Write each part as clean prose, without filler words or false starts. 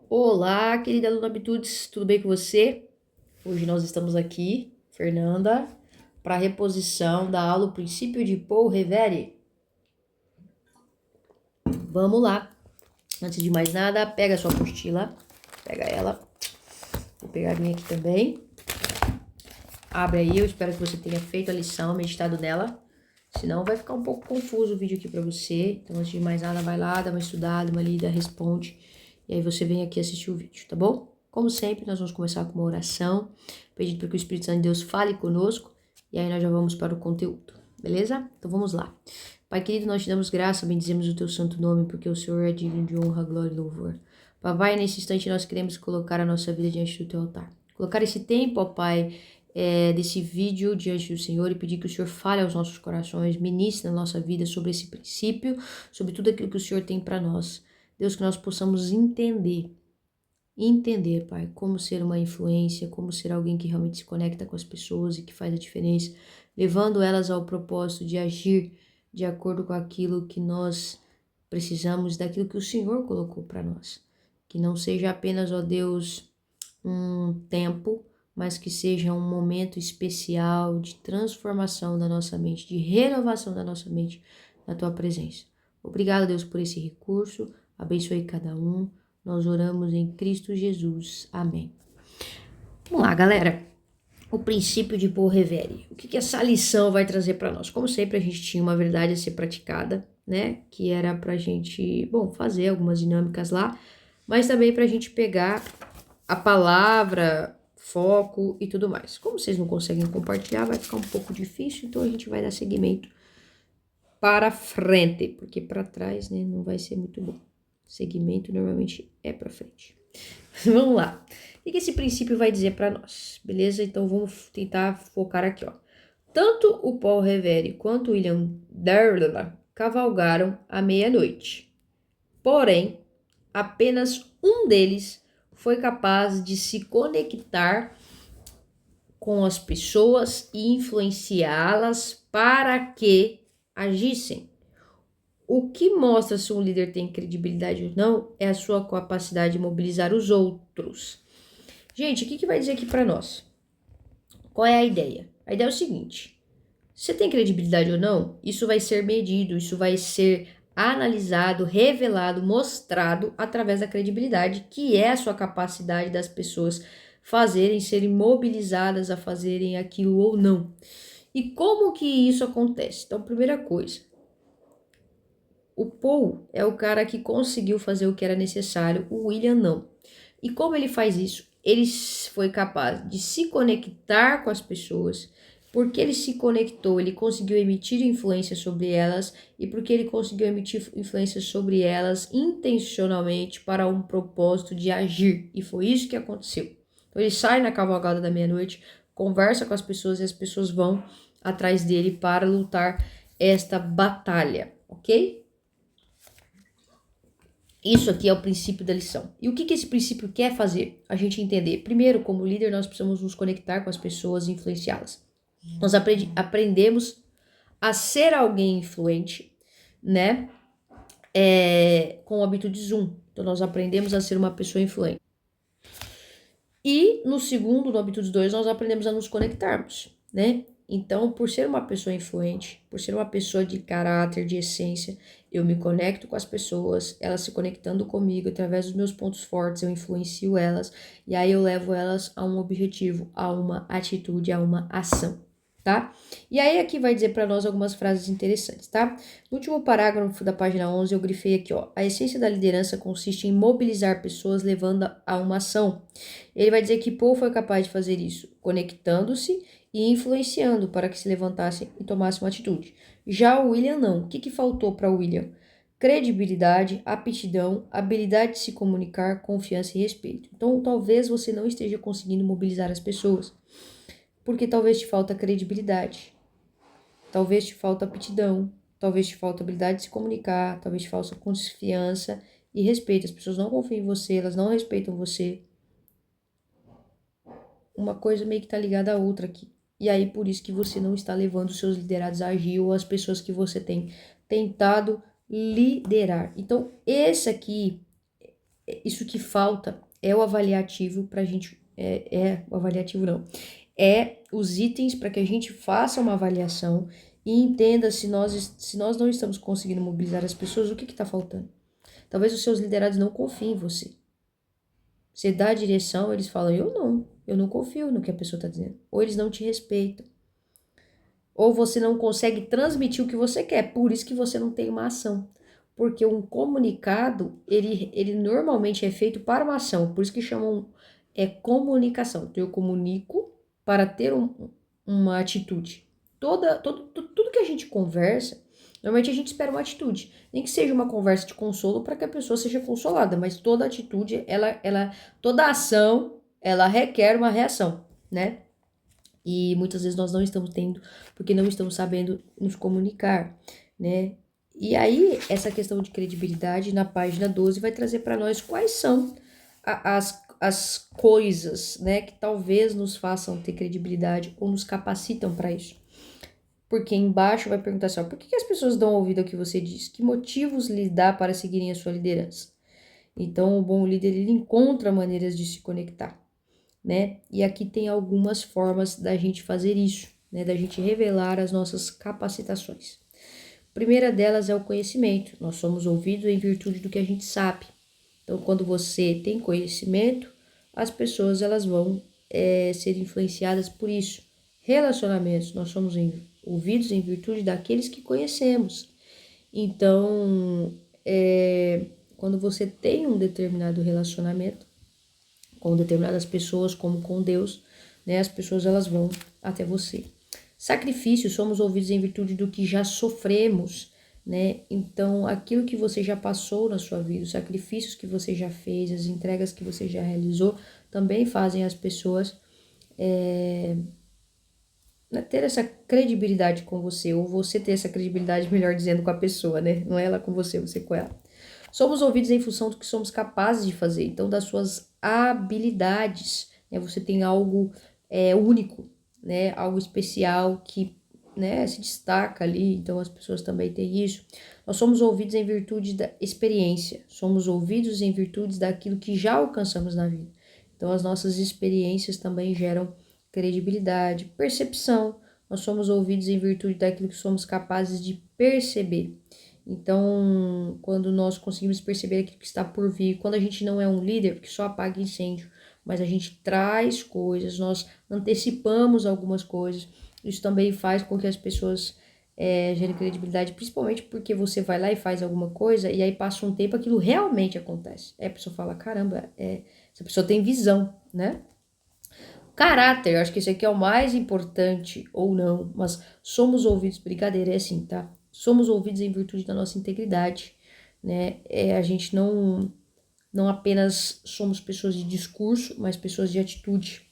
Olá, querida aluna Habitudes, tudo bem com você? Hoje nós estamos aqui, Fernanda, para a reposição da aula O Princípio de Paul Revere. Vamos lá. Antes de mais nada, pega a sua apostila, pega ela. Vou pegar a minha aqui também. Abre aí, eu espero que você tenha feito a lição, meditado nela. Senão vai ficar um pouco confuso o vídeo aqui para você. Então, antes de mais nada, vai lá, dá uma estudada, uma lida, responde. E aí você vem aqui assistir o vídeo, tá bom? Como sempre, nós vamos começar com uma oração, pedindo para que o Espírito Santo de Deus fale conosco. E aí nós já vamos para o conteúdo, beleza? Então vamos lá. Pai querido, nós te damos graça, bendizemos o teu santo nome, porque o Senhor é digno de honra, glória e louvor. Papai, nesse instante nós queremos colocar a nossa vida diante do teu altar. Colocar esse tempo, ó Pai, desse vídeo diante do Senhor e pedir que o Senhor fale aos nossos corações, ministre na nossa vida sobre esse princípio, sobre tudo aquilo que o Senhor tem para nós. Deus, que nós possamos entender, Pai, como ser uma influência, como ser alguém que realmente se conecta com as pessoas e que faz a diferença, levando elas ao propósito de agir de acordo com aquilo que nós precisamos, daquilo que o Senhor colocou para nós. Que não seja apenas, ó Deus, um tempo, mas que seja um momento especial de transformação da nossa mente, de renovação da nossa mente na tua presença. Obrigado, Deus, por esse recurso. Abençoe cada um. Nós oramos em Cristo Jesus. Amém. Vamos lá, galera. O princípio de Paul Revere. O que essa lição vai trazer para nós? Como sempre, a gente tinha uma verdade a ser praticada, né? Que era pra gente, fazer algumas dinâmicas lá, mas também pra gente pegar a palavra, foco e tudo mais. Como vocês não conseguem compartilhar, vai ficar um pouco difícil, então a gente vai dar seguimento para frente, porque para trás, né, não vai ser muito bom. Segmento normalmente é para frente. Vamos lá. O que esse princípio vai dizer para nós? Beleza? Então vamos tentar focar aqui, ó. Tanto o Paul Revere quanto o William Darla cavalgaram à meia-noite. Porém, apenas um deles foi capaz de se conectar com as pessoas e influenciá-las para que agissem. O que mostra se um líder tem credibilidade ou não é a sua capacidade de mobilizar os outros. Gente, o que vai dizer aqui para nós? Qual é a ideia? A ideia é o seguinte: você tem credibilidade ou não? Isso vai ser medido, isso vai ser analisado, revelado, mostrado através da credibilidade, que é a sua capacidade das pessoas fazerem, serem mobilizadas a fazerem aquilo ou não. E como que isso acontece? Então, primeira coisa, o Paul é o cara que conseguiu fazer o que era necessário, o William não. E como ele faz isso? Ele foi capaz de se conectar com as pessoas. Porque ele se conectou, ele conseguiu emitir influência sobre elas, e porque ele conseguiu emitir influência sobre elas intencionalmente para um propósito de agir. E foi isso que aconteceu. Então ele sai na cavalgada da meia-noite, conversa com as pessoas e as pessoas vão atrás dele para lutar esta batalha, ok? Isso aqui é o princípio da lição. E o que esse princípio quer fazer? A gente entender. Primeiro, como líder, nós precisamos nos conectar com as pessoas e influenciá-las. Nós aprendemos a ser alguém influente, né? Com habitudes 1. Então, nós aprendemos a ser uma pessoa influente. E no segundo, no habitudes 2, nós aprendemos a nos conectarmos, né? Então, por ser uma pessoa influente, por ser uma pessoa de caráter, de essência, eu me conecto com as pessoas, elas se conectando comigo, através dos meus pontos fortes, eu influencio elas, e aí eu levo elas a um objetivo, a uma atitude, a uma ação, tá? E aí aqui vai dizer para nós algumas frases interessantes, tá? No último parágrafo da página 11, eu grifei aqui, ó. A essência da liderança consiste em mobilizar pessoas levando a uma ação. Ele vai dizer que Paul foi capaz de fazer isso, conectando-se e influenciando para que se levantassem e tomassem uma atitude. Já o William não. O que faltou para o William? Credibilidade, aptidão, habilidade de se comunicar, confiança e respeito. Então, talvez você não esteja conseguindo mobilizar as pessoas, porque talvez te falta credibilidade, talvez te falta aptidão, talvez te falta habilidade de se comunicar, talvez te falta confiança e respeito. As pessoas não confiam em você, elas não respeitam você. Uma coisa meio que tá ligada à outra aqui. E aí, por isso que você não está levando os seus liderados a agir ou as pessoas que você tem tentado liderar. Então, esse aqui isso que falta é o avaliativo pra gente, o avaliativo não, é os itens para que a gente faça uma avaliação e entenda se nós não estamos conseguindo mobilizar as pessoas, o que está faltando. Talvez os seus liderados não confiem em você. Você dá a direção, eles falam, eu não confio no que a pessoa está dizendo. Ou eles não te respeitam. Ou você não consegue transmitir o que você quer, por isso que você não tem uma ação. Porque um comunicado, ele normalmente é feito para uma ação, por isso que chamam comunicação. Então, eu comunico para ter uma atitude. Tudo que a gente conversa, normalmente a gente espera uma atitude. Nem que seja uma conversa de consolo para que a pessoa seja consolada, mas toda atitude, toda ação, ela requer uma reação, né? E muitas vezes nós não estamos tendo, porque não estamos sabendo nos comunicar, né? E aí, essa questão de credibilidade, na página 12, vai trazer para nós quais são as coisas, né, que talvez nos façam ter credibilidade ou nos capacitam para isso. Porque embaixo vai perguntar assim, ó, por que as pessoas dão ouvido ao que você diz? Que motivos lhe dá para seguirem a sua liderança? Então, o bom líder, ele encontra maneiras de se conectar, né? E aqui tem algumas formas da gente fazer isso, né? Da gente revelar as nossas capacitações. A primeira delas é o conhecimento. Nós somos ouvidos em virtude do que a gente sabe. Então, quando você tem conhecimento, as pessoas elas vão ser influenciadas por isso. Relacionamentos, nós somos ouvidos em virtude daqueles que conhecemos. Então, quando você tem um determinado relacionamento com determinadas pessoas, como com Deus, né, as pessoas elas vão até você. Sacrifício, somos ouvidos em virtude do que já sofremos, né? Então, aquilo que você já passou na sua vida, os sacrifícios que você já fez, as entregas que você já realizou, também fazem as pessoas ter essa credibilidade com você, ou você ter essa credibilidade, melhor dizendo, com a pessoa, né? Não é ela com você com ela. Somos ouvidos em função do que somos capazes de fazer, então das suas habilidades, né? Você tem algo único, né? Algo especial que, né, se destaca ali, então as pessoas também têm isso. Nós somos ouvidos em virtude da experiência, somos ouvidos em virtude daquilo que já alcançamos na vida. Então as nossas experiências também geram credibilidade, percepção. Nós somos ouvidos em virtude daquilo que somos capazes de perceber. Então, quando nós conseguimos perceber aquilo que está por vir, quando a gente não é um líder que só apaga incêndio, mas a gente traz coisas, nós antecipamos algumas coisas, isso também faz com que as pessoas gerem credibilidade, principalmente porque você vai lá e faz alguma coisa e aí passa um tempo, aquilo realmente acontece. Aí a pessoa fala, caramba, essa pessoa tem visão, né? Caráter, eu acho que esse aqui é o mais importante, ou não, mas somos ouvidos, brincadeira, é assim, tá? Somos ouvidos em virtude da nossa integridade, né? A gente não apenas somos pessoas de discurso, mas pessoas de atitude.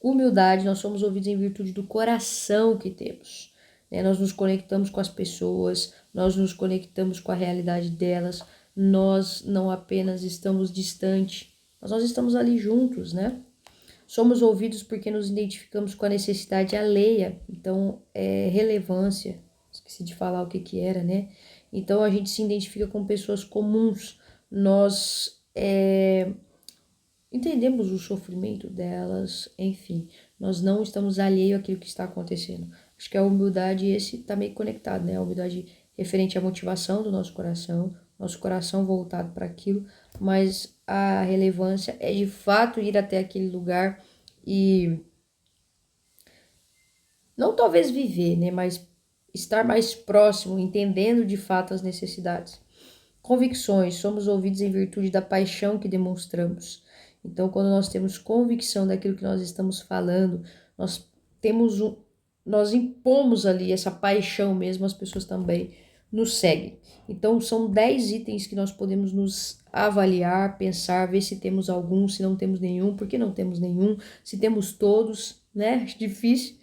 Humildade, nós somos ouvidos em virtude do coração que temos, né? Nós nos conectamos com as pessoas, nós nos conectamos com a realidade delas, nós não apenas estamos distante, mas nós estamos ali juntos, né? Somos ouvidos porque nos identificamos com a necessidade alheia, então relevância, esqueci de falar o que era, né? Então a gente se identifica com pessoas comuns, nós entendemos o sofrimento delas, enfim, nós não estamos alheios àquilo que está acontecendo. Acho que a humildade, esse está meio conectado, né? A humildade referente à motivação do nosso coração voltado para aquilo, mas a relevância é de fato ir até aquele lugar e não talvez viver, né? Mas estar mais próximo, entendendo de fato as necessidades. Convicções, somos ouvidos em virtude da paixão que demonstramos. Então, quando nós temos convicção daquilo que nós estamos falando, nós impomos ali essa paixão mesmo, as pessoas também nos seguem. Então, são 10 itens que nós podemos nos avaliar, pensar, ver se temos algum, se não temos nenhum, por que não temos nenhum, se temos todos, né? Acho difícil,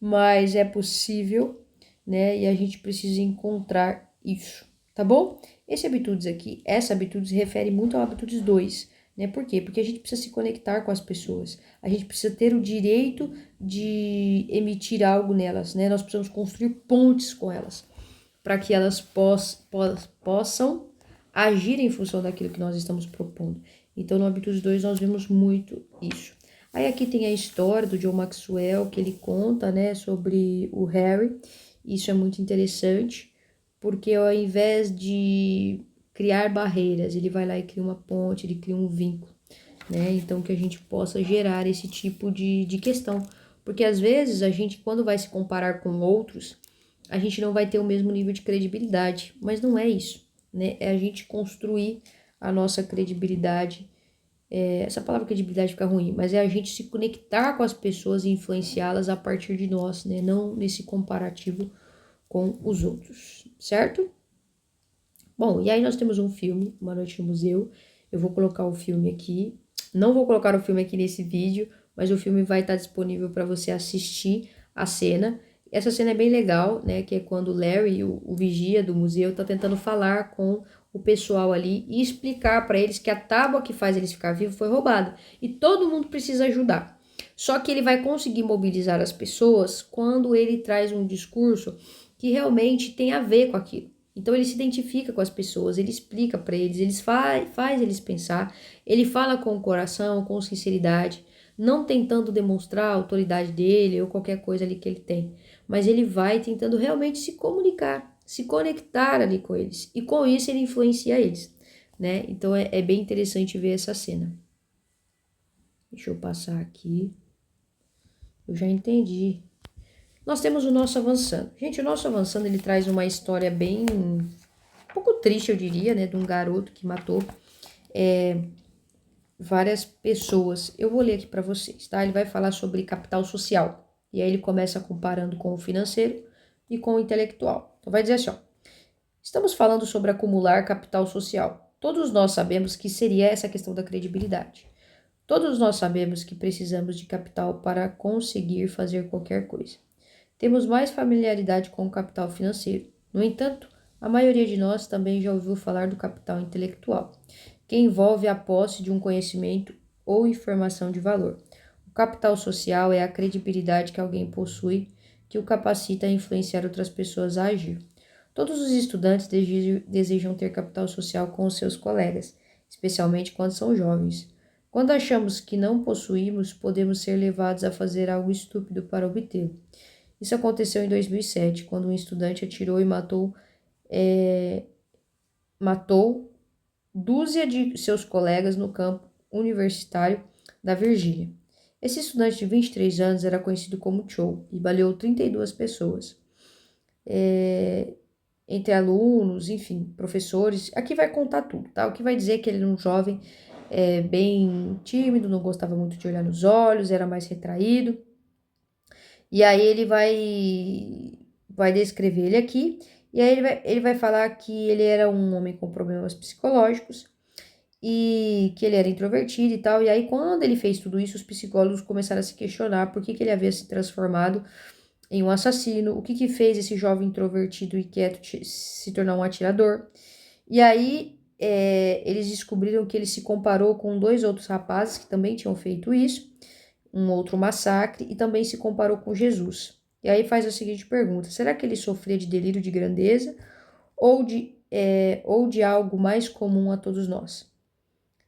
mas é possível, né? E a gente precisa encontrar isso, tá bom? Essa habitude se refere muito ao habitudes 2, né? Por quê? Porque a gente precisa se conectar com as pessoas, a gente precisa ter o direito de emitir algo nelas, né? Nós precisamos construir pontes com elas, para que elas possam agir em função daquilo que nós estamos propondo. Então, no Habitus 2, nós vemos muito isso. Aí aqui tem a história do John Maxwell, que ele conta, né, sobre o Harry. Isso é muito interessante, porque ao invés de criar barreiras, ele vai lá e cria uma ponte, ele cria um vínculo, né? Então, que a gente possa gerar esse tipo de questão. Porque às vezes a gente, quando vai se comparar com outros, a gente não vai ter o mesmo nível de credibilidade. Mas não é isso, né? É a gente construir a nossa credibilidade. Essa palavra credibilidade fica ruim, mas é a gente se conectar com as pessoas e influenciá-las a partir de nós, né? Não nesse comparativo com os outros, certo? Bom, e aí nós temos um filme, Uma Noite no Museu. Eu vou colocar o filme aqui. Não vou colocar o filme aqui nesse vídeo, mas o filme vai estar disponível para você assistir a cena. Essa cena é bem legal, né? Que é quando o Larry, o vigia do museu, tá tentando falar com o pessoal ali e explicar para eles que a tábua que faz eles ficar vivos foi roubada. E todo mundo precisa ajudar. Só que ele vai conseguir mobilizar as pessoas quando ele traz um discurso que realmente tem a ver com aquilo. Então ele se identifica com as pessoas, ele explica para eles, faz eles pensar, ele fala com o coração, com sinceridade, não tentando demonstrar a autoridade dele ou qualquer coisa ali que ele tem, mas ele vai tentando realmente se comunicar, se conectar ali com eles, e com isso ele influencia eles, né? Então é bem interessante ver essa cena. Deixa eu passar aqui. Eu já entendi. Nós temos o Nosso Avançando. Gente, o Nosso Avançando, ele traz uma história bem... um pouco triste, eu diria, né? De um garoto que matou várias pessoas. Eu vou ler aqui para vocês, tá? Ele vai falar sobre capital social. E aí ele começa comparando com o financeiro e com o intelectual. Então vai dizer assim, ó. Estamos falando sobre acumular capital social. Todos nós sabemos que seria essa questão da credibilidade. Todos nós sabemos que precisamos de capital para conseguir fazer qualquer coisa. Temos mais familiaridade com o capital financeiro. No entanto, a maioria de nós também já ouviu falar do capital intelectual, que envolve a posse de um conhecimento ou informação de valor. O capital social é a credibilidade que alguém possui que o capacita a influenciar outras pessoas a agir. Todos os estudantes desejam ter capital social com os seus colegas, especialmente quando são jovens. Quando achamos que não possuímos, podemos ser levados a fazer algo estúpido para obtê-lo. Isso aconteceu em 2007, quando um estudante atirou e matou dúzia de seus colegas no campo universitário da Virgínia. Esse estudante de 23 anos era conhecido como Cho e baleou 32 pessoas. Entre alunos, enfim, professores. Aqui vai contar tudo, tá? O que vai dizer que ele era um jovem bem tímido, não gostava muito de olhar nos olhos, era mais retraído. E aí ele vai descrever ele aqui, e aí ele vai falar que ele era um homem com problemas psicológicos e que ele era introvertido e tal. E aí quando ele fez tudo isso, os psicólogos começaram a se questionar por que ele havia se transformado em um assassino, o que fez esse jovem introvertido e quieto se tornar um atirador. E aí eles descobriram que ele se comparou com dois outros rapazes que também tinham feito isso, um outro massacre, e também se comparou com Jesus. E aí faz a seguinte pergunta: será que ele sofria de delírio de grandeza ou de algo mais comum a todos nós?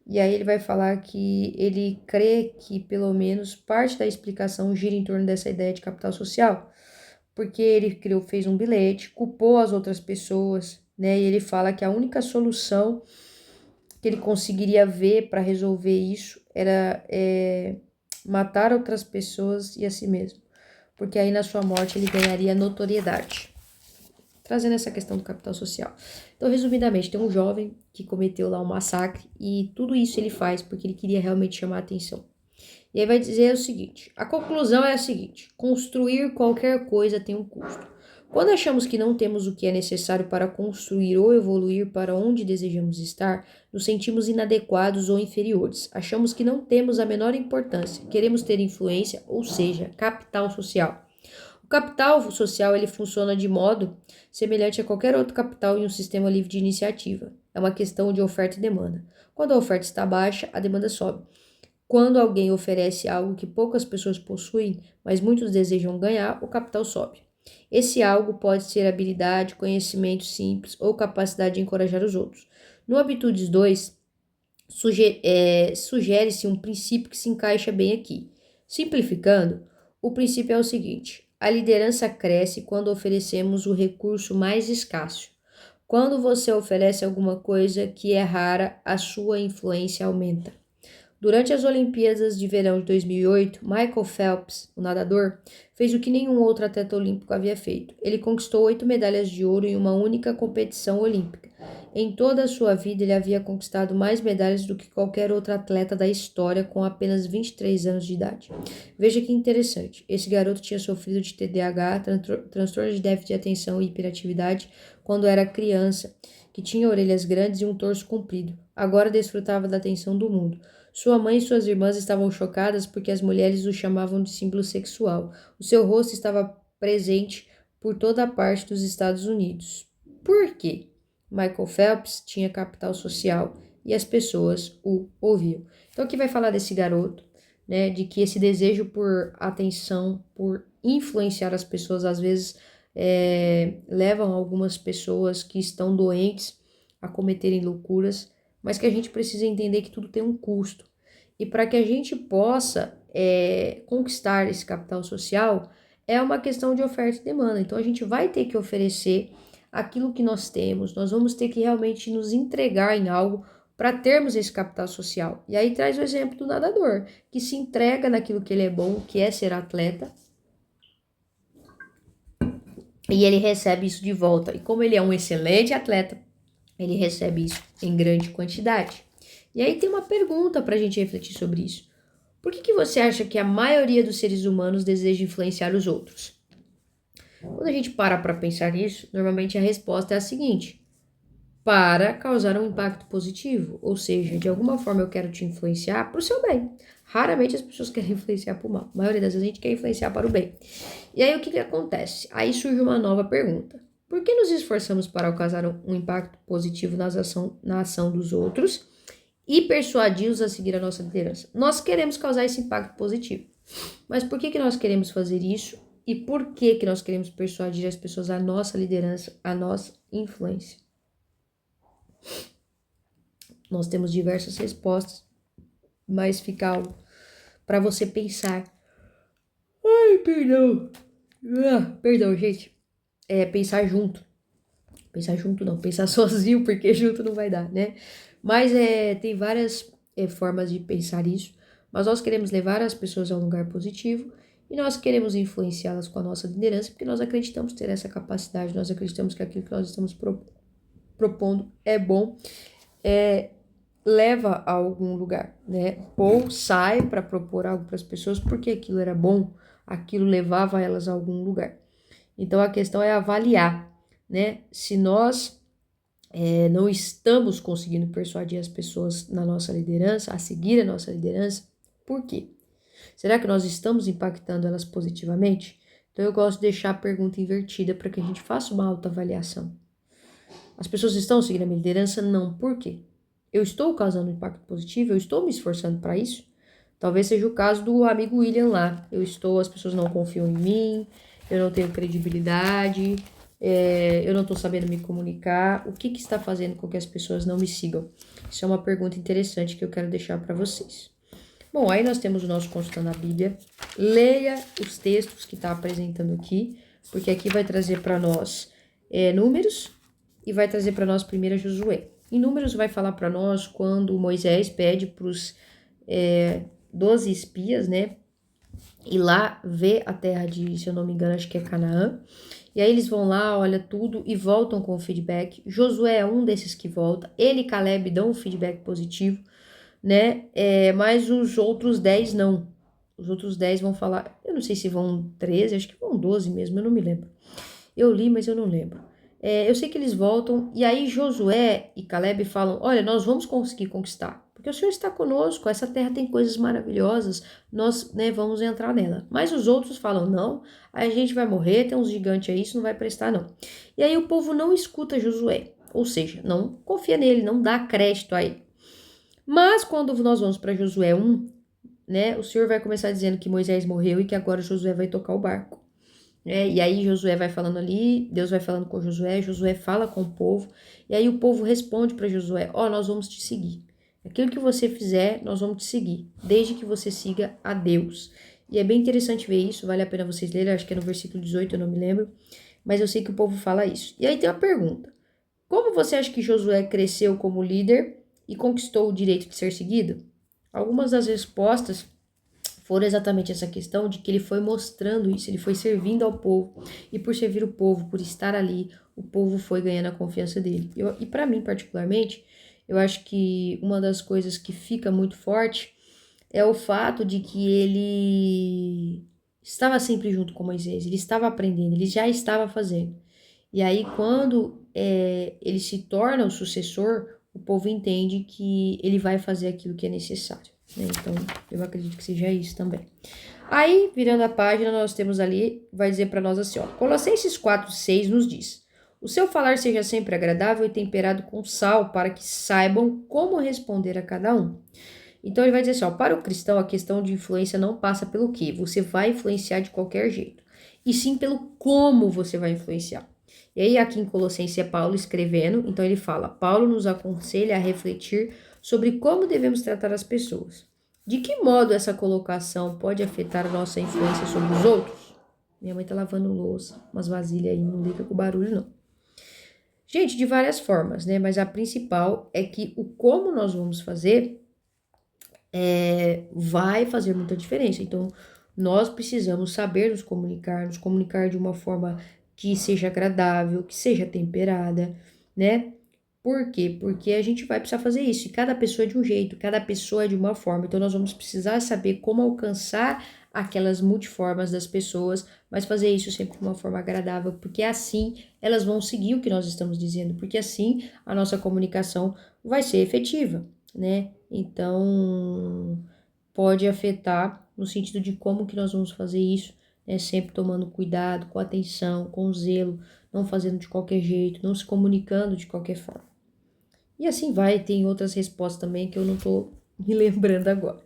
E aí ele vai falar que ele crê que pelo menos parte da explicação gira em torno dessa ideia de capital social, porque ele fez um bilhete, culpou as outras pessoas, né? E ele fala que a única solução que ele conseguiria ver para resolver isso era matar outras pessoas e a si mesmo, porque aí na sua morte ele ganharia notoriedade. Trazendo essa questão do capital social. Então, resumidamente, tem um jovem que cometeu lá um massacre e tudo isso ele faz porque ele queria realmente chamar a atenção. E aí vai dizer o seguinte: a conclusão é a seguinte: construir qualquer coisa tem um custo. Quando achamos que não temos o que é necessário para construir ou evoluir para onde desejamos estar, nos sentimos inadequados ou inferiores. Achamos que não temos a menor importância. Queremos ter influência, ou seja, capital social. O capital social ele funciona de modo semelhante a qualquer outro capital em um sistema livre de iniciativa. É uma questão de oferta e demanda. Quando a oferta está baixa, a demanda sobe. Quando alguém oferece algo que poucas pessoas possuem, mas muitos desejam ganhar, o capital sobe. Esse algo pode ser habilidade, conhecimento simples ou capacidade de encorajar os outros. No Habitudes 2, sugere-se um princípio que se encaixa bem aqui. Simplificando, o princípio é o seguinte: a liderança cresce quando oferecemos o recurso mais escasso. Quando você oferece alguma coisa que é rara, a sua influência aumenta. Durante as Olimpíadas de Verão de 2008, Michael Phelps, o nadador, fez o que nenhum outro atleta olímpico havia feito. Ele conquistou 8 medalhas de ouro em uma única competição olímpica. Em toda a sua vida, ele havia conquistado mais medalhas do que qualquer outro atleta da história com apenas 23 anos de idade. Veja que interessante. Esse garoto tinha sofrido de TDAH, transtorno de déficit de atenção e hiperatividade, quando era criança, que tinha orelhas grandes e um torso comprido. Agora desfrutava da atenção do mundo. Sua mãe e suas irmãs estavam chocadas porque as mulheres o chamavam de símbolo sexual. O seu rosto estava presente por toda a parte dos Estados Unidos. Por quê? Michael Phelps tinha capital social e as pessoas o ouviam. Então aqui vai falar desse garoto, né, de que esse desejo por atenção, por influenciar as pessoas, às vezes levam algumas pessoas que estão doentes a cometerem loucuras, mas que a gente precisa entender que tudo tem um custo. E para que a gente possa conquistar esse capital social, é uma questão de oferta e demanda. Então a gente vai ter que oferecer aquilo que nós temos, nós vamos ter que realmente nos entregar em algo para termos esse capital social. E aí traz o exemplo do nadador, que se entrega naquilo que ele é bom, que é ser atleta, e ele recebe isso de volta. E como ele é um excelente atleta, ele recebe isso em grande quantidade. E aí tem uma pergunta para a gente refletir sobre isso. Por que você acha que a maioria dos seres humanos deseja influenciar os outros? Quando a gente para pensar nisso, normalmente a resposta é a seguinte: para causar um impacto positivo, ou seja, de alguma forma eu quero te influenciar para o seu bem. Raramente as pessoas querem influenciar para o mal. A maioria das vezes a gente quer influenciar para o bem. E aí o que acontece? Aí surge uma nova pergunta. Por que nos esforçamos para causar um impacto positivo na ação dos outros e persuadi-os a seguir a nossa liderança? Nós queremos causar esse impacto positivo. Mas por que nós queremos fazer isso? E por que nós queremos persuadir as pessoas à nossa liderança, à nossa influência? Nós temos diversas respostas, mas fica algo para você pensar. Ai, perdão. Perdão, gente. Pensar junto. Pensar junto não, pensar sozinho, porque junto não vai dar, né? Mas tem várias formas de pensar isso. Mas nós queremos levar as pessoas a um lugar positivo e nós queremos influenciá-las com a nossa liderança, porque nós acreditamos ter essa capacidade, nós acreditamos que aquilo que nós estamos propondo é bom, leva a algum lugar, né? Ou sai para propor algo para as pessoas porque aquilo era bom, aquilo levava elas a algum lugar. Então a questão é avaliar, né? Se nós não estamos conseguindo persuadir as pessoas na nossa liderança, a seguir a nossa liderança, por quê? Será que nós estamos impactando elas positivamente? Então eu gosto de deixar a pergunta invertida para que a gente faça uma autoavaliação. As pessoas estão seguindo a minha liderança? Não. Por quê? Eu estou causando um impacto positivo? Eu estou me esforçando para isso? Talvez seja o caso do amigo William lá. As pessoas não confiam em mim, eu não tenho credibilidade, eu não estou sabendo me comunicar. O que está fazendo com que as pessoas não me sigam? Isso é uma pergunta interessante que eu quero deixar para vocês. Bom, aí nós temos o nosso Consultando a Bíblia. Leia os textos que está apresentando aqui, porque aqui vai trazer para nós Números e vai trazer para nós 1 Josué. Em Números vai falar para nós quando Moisés pede para os 12 espias, né, ir lá ver a terra de, se eu não me engano, acho que é Canaã. E aí eles vão lá, olha tudo e voltam com o feedback. Josué é um desses que volta. Ele e Caleb dão um feedback positivo, né? Mas os outros 10 não. Os outros 10 vão falar, eu não sei se vão 13, acho que vão 12 mesmo, eu não me lembro. Eu li, mas eu não lembro. Eu sei que eles voltam, e aí Josué e Caleb falam, olha, nós vamos conseguir conquistar, porque o Senhor está conosco, essa terra tem coisas maravilhosas, nós vamos entrar nela. Mas os outros falam, não, a gente vai morrer, tem uns gigantes aí, isso não vai prestar não. E aí o povo não escuta Josué, ou seja, não confia nele, não dá crédito a ele. Mas quando nós vamos para Josué 1, né, o Senhor vai começar dizendo que Moisés morreu e que agora Josué vai tocar o barco. né? E aí Josué vai falando ali, Deus vai falando com Josué, Josué fala com o povo, e aí o povo responde para Josué: ó, nós vamos te seguir. Aquilo que você fizer, nós vamos te seguir, desde que você siga a Deus. E é bem interessante ver isso, vale a pena vocês lerem, acho que é no versículo 18, eu não me lembro, mas eu sei que o povo fala isso. E aí tem uma pergunta: como você acha que Josué cresceu como líder e conquistou o direito de ser seguido? Algumas das respostas foram exatamente essa questão de que ele foi mostrando isso, ele foi servindo ao povo, e por servir o povo, por estar ali, o povo foi ganhando a confiança dele. E para mim, particularmente, eu acho que uma das coisas que fica muito forte é o fato de que ele estava sempre junto com Moisés, ele estava aprendendo, ele já estava fazendo. E aí, quando ele se torna o sucessor, o povo entende que ele vai fazer aquilo que é necessário, né? Então, eu acredito que seja isso também. Aí, virando a página, nós temos ali, vai dizer para nós assim, ó, Colossenses 4:6 nos diz: o seu falar seja sempre agradável e temperado com sal, para que saibam como responder a cada um. Então, ele vai dizer assim, ó, para o cristão, a questão de influência não passa pelo que você vai influenciar de qualquer jeito, e sim pelo como você vai influenciar. E aí, aqui em Colossenses é Paulo escrevendo, então ele fala: Paulo nos aconselha a refletir sobre como devemos tratar as pessoas. De que modo essa colocação pode afetar a nossa influência sobre os outros? Minha mãe tá lavando louça, umas vasilhas aí, não liga com barulho, não. Gente, de várias formas, né? Mas a principal é que o como nós vamos fazer vai fazer muita diferença. Então, nós precisamos saber nos comunicar de uma forma que seja agradável, que seja temperada, né? Por quê? Porque a gente vai precisar fazer isso. E cada pessoa é de um jeito, cada pessoa é de uma forma. Então, nós vamos precisar saber como alcançar aquelas multiformas das pessoas, mas fazer isso sempre de uma forma agradável, porque assim elas vão seguir o que nós estamos dizendo, porque assim a nossa comunicação vai ser efetiva, né? Então, pode afetar no sentido de como que nós vamos fazer isso, né? Sempre tomando cuidado, com atenção, com zelo, não fazendo de qualquer jeito, não se comunicando de qualquer forma. E assim vai, tem outras respostas também que eu não tô me lembrando agora.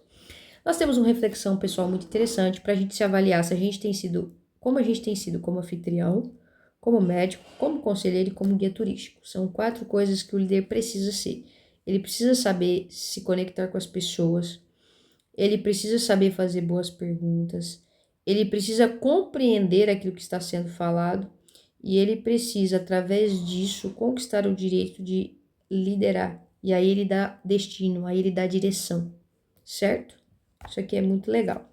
Nós temos uma reflexão pessoal muito interessante para a gente se avaliar se a gente tem sido, como a gente tem sido como anfitrião, como médico, como conselheiro e como guia turístico. São 4 coisas que o líder precisa ser. Ele precisa saber se conectar com as pessoas, ele precisa saber fazer boas perguntas, ele precisa compreender aquilo que está sendo falado e ele precisa, através disso, conquistar o direito de liderar. E aí ele dá destino, aí ele dá direção, certo? Isso aqui é muito legal.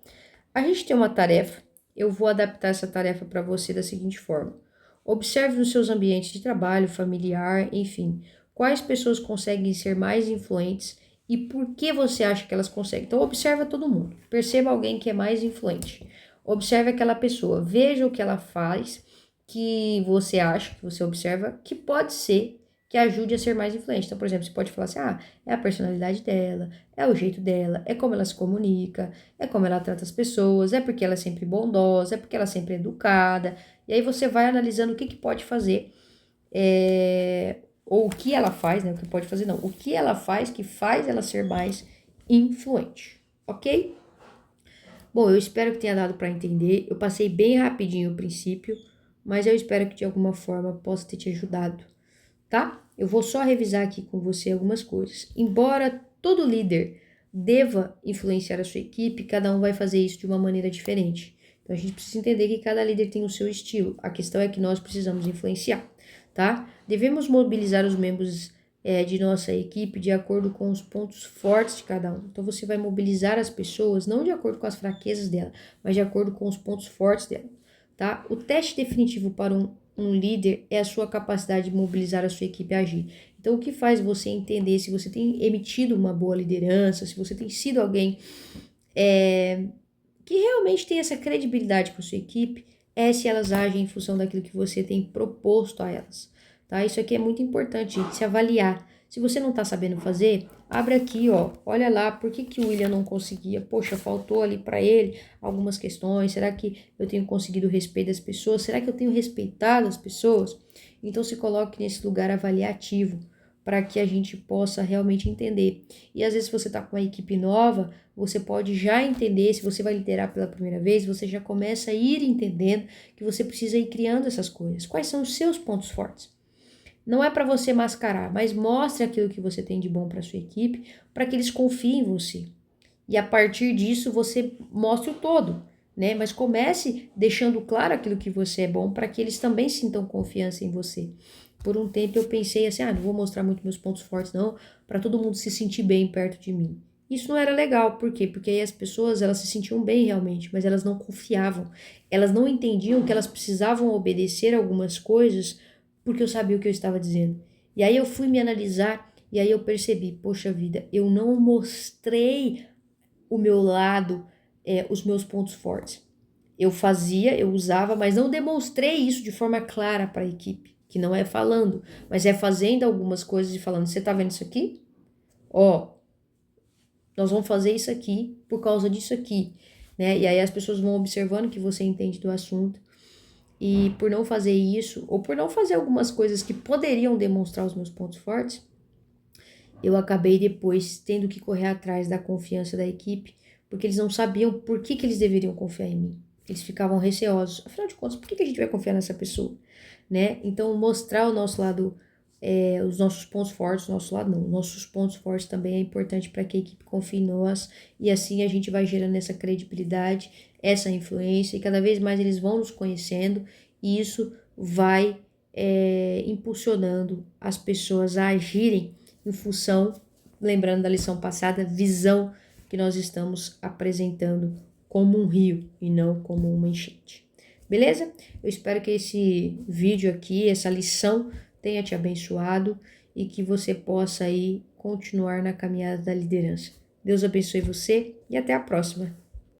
A gente tem uma tarefa, eu vou adaptar essa tarefa para você da seguinte forma: observe nos seus ambientes de trabalho, familiar, enfim, quais pessoas conseguem ser mais influentes e por que você acha que elas conseguem. Então, observa todo mundo, perceba alguém que é mais influente, observe aquela pessoa, veja o que ela faz, que você acha, que você observa, que pode ser que ajude a ser mais influente. Então, por exemplo, você pode falar assim, é a personalidade dela, é o jeito dela, é como ela se comunica, é como ela trata as pessoas, é porque ela é sempre bondosa, é porque ela é sempre educada. E aí você vai analisando o que pode fazer, ou o que ela faz, né? O que pode fazer, não. O que ela faz que faz ela ser mais influente, ok? Bom, eu espero que tenha dado para entender. Eu passei bem rapidinho o princípio, mas eu espero que de alguma forma possa ter te ajudado, tá? Eu vou só revisar aqui com você algumas coisas. Embora todo líder deva influenciar a sua equipe, cada um vai fazer isso de uma maneira diferente. Então a gente precisa entender que cada líder tem o seu estilo. A questão é que nós precisamos influenciar, tá? Devemos mobilizar os membros de nossa equipe de acordo com os pontos fortes de cada um. Então você vai mobilizar as pessoas não de acordo com as fraquezas dela, mas de acordo com os pontos fortes dela, tá? O teste definitivo para um líder é a sua capacidade de mobilizar a sua equipe a agir. Então, o que faz você entender se você tem emitido uma boa liderança, se você tem sido alguém que realmente tem essa credibilidade com a sua equipe, é se elas agem em função daquilo que você tem proposto a elas, tá? Isso aqui é muito importante, gente, se avaliar. Se você não tá sabendo fazer, abre aqui, ó, olha lá, por que o William não conseguia? Poxa, faltou ali para ele algumas questões, será que eu tenho conseguido o respeito das pessoas? Será que eu tenho respeitado as pessoas? Então se coloque nesse lugar avaliativo, para que a gente possa realmente entender. E às vezes você está com uma equipe nova, você pode já entender, se você vai liderar pela primeira vez, você já começa a ir entendendo que você precisa ir criando essas coisas. Quais são os seus pontos fortes? Não é para você mascarar, mas mostre aquilo que você tem de bom para sua equipe, para que eles confiem em você. E a partir disso você mostre o todo, né? Mas comece deixando claro aquilo que você é bom para que eles também sintam confiança em você. Por um tempo eu pensei assim, não vou mostrar muito meus pontos fortes não, para todo mundo se sentir bem perto de mim. Isso não era legal, por quê? Porque aí as pessoas, elas se sentiam bem realmente, mas elas não confiavam. Elas não entendiam que elas precisavam obedecer algumas coisas porque eu sabia o que eu estava dizendo. E aí eu fui me analisar e aí eu percebi, poxa vida, eu não mostrei o meu lado, os meus pontos fortes. Eu fazia, eu usava, mas não demonstrei isso de forma clara para a equipe, que não é falando, mas é fazendo algumas coisas e falando, você tá vendo isso aqui? Ó, nós vamos fazer isso aqui por causa disso aqui, né? E aí as pessoas vão observando que você entende do assunto. E por não fazer isso, ou por não fazer algumas coisas que poderiam demonstrar os meus pontos fortes, eu acabei depois tendo que correr atrás da confiança da equipe, porque eles não sabiam por que eles deveriam confiar em mim. Eles ficavam receosos. Afinal de contas, por que a gente vai confiar nessa pessoa? Né? Então, mostrar o nosso lado, os nossos pontos fortes, o nosso lado não, nossos pontos fortes também é importante para que a equipe confie em nós, e assim a gente vai gerando essa credibilidade, essa influência, e cada vez mais eles vão nos conhecendo, e isso vai impulsionando as pessoas a agirem em função, lembrando da lição passada, visão que nós estamos apresentando como um rio e não como uma enchente. Beleza? Eu espero que esse vídeo aqui, essa lição, tenha te abençoado e que você possa aí continuar na caminhada da liderança. Deus abençoe você e até a próxima.